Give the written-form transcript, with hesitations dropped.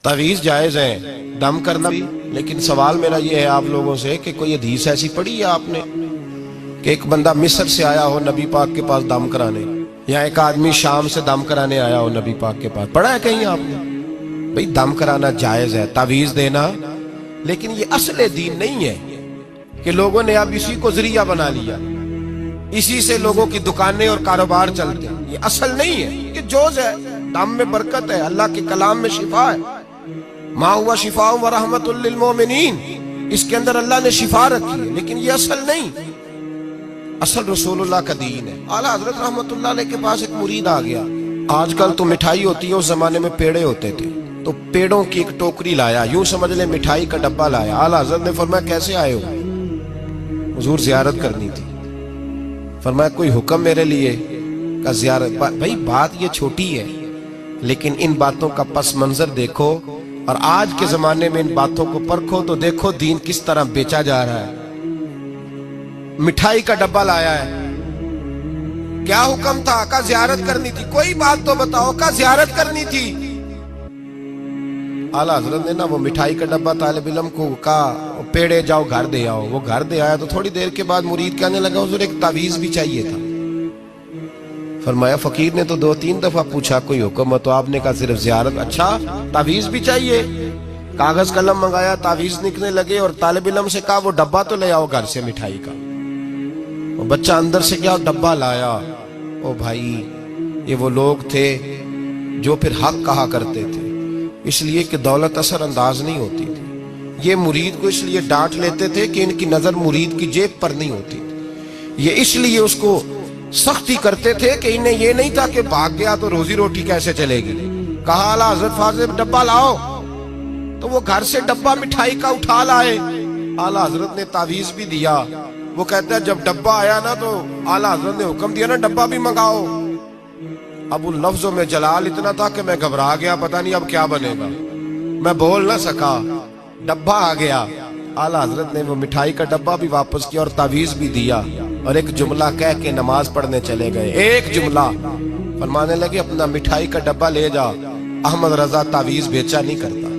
तावीज़ जायज़ है, दम करना भी। लेकिन सवाल मेरा ये है आप लोगों से कि कोई हदीस ऐसी पढ़ी है आपने कि एक बंदा मिस्र से आया हो नबी पाक के पास दम कराने, या एक आदमी शाम से दम कराने आया हो नबी पाक के पास? पढ़ा है कहीं आपने? भाई दम कराना जायज़ है, तावीज़ देना, लेकिन ये असल दीन नहीं है कि लोगों ने अब इसी को जरिया बना लिया, इसी से लोगों की दुकानें और कारोबार चलते हैं। ये असल नहीं है, ये जोज है। दम में बरकत है, अल्लाह के कलाम में शिफा है। मा हुआ शिफा व रहमतुल लिल मोमिनीन, इसके अंदर अल्लाह ने शिफा रखी है, लेकिन ये असल नहीं। असल रसूलुल्लाह का दीन है। आला हजरत रहमतुल्लाह अलैह के पास एक मुरीद आ गया। आजकल तो मिठाई होती है, उस जमाने में पेड़े होते थे, तो पेड़ों की एक टोकरी लाया, यूं समझ ले मिठाई का डब्बा लाया। आला हजरत ने फरमाया कैसे आए हो? हुजूर ज़ियारत करनी थी। फरमाया कोई हुक्म मेरे लिए? का ज़ियारत। भाई बात ये छोटी है, लेकिन इन बातों का पस मंजर देखो और आज के जमाने में इन बातों को परखो तो देखो दीन किस तरह बेचा जा रहा है। मिठाई का डब्बा लाया है, क्या हुक्म था? का ज़ियारत करनी थी। कोई बात तो बताओ, का ज़ियारत करनी थी। आला हजरत ने ना वो मिठाई का डब्बा तालिब इल्म को कहा पेड़े जाओ घर दे आओ। वो घर दे आया तो थोड़ी देर के बाद मुरीद कहने लगा हुजूर एक तावीज़ भी चाहिए था। फरमाया फकीर ने तो 2-3 दफा पूछा कोई हुक्म हो, तो आपने कहा सिर्फ ज़ियारत। अच्छा तावीज़ भी चाहिए? कागज कलम मंगाया, तावीज़ लिखने लगे और तालिब इल्म से कहा वो डब्बा तो ले आओ घर से मिठाई का। वो बच्चा अंदर से क्या डब्बा लाया। ओ भाई ये वो लोग थे जो फिर हक कहा करते थे, इसलिए कि दौलत असर अंदाज नहीं होती थी। ये मुरीद को इसलिए डांट लेते थे कि इनकी नजर मुरीद की जेब पर नहीं होती थी। ये इसलिए उसको सख्ती करते थे कि इन्हें ये नहीं था कि भाग गया तो रोजी रोटी कैसे चलेगी। कहा आला हजरत फाजिल डब्बा लाओ, तो वो घर से डब्बा मिठाई का उठा लाए। आला हजरत ने तावीज़ भी दिया। वो कहता है जब डब्बा आया ना तो आला हजरत ने हुक्म दिया ना डब्बा भी मंगाओ। अब उन लफ्जों में जलाल इतना था कि मैं घबरा गया, पता नहीं अब क्या बनेगा। मैं बोल ना सका, डब्बा आ गया। आला हजरत ने वो मिठाई का डब्बा भी वापस किया और तावीज़ भी दिया और एक जुमला कह के नमाज पढ़ने चले गए। एक जुमला फरमाने लगे अपना मिठाई का डब्बा ले जा, अहमद रजा तावीज़ बेचा नहीं करता।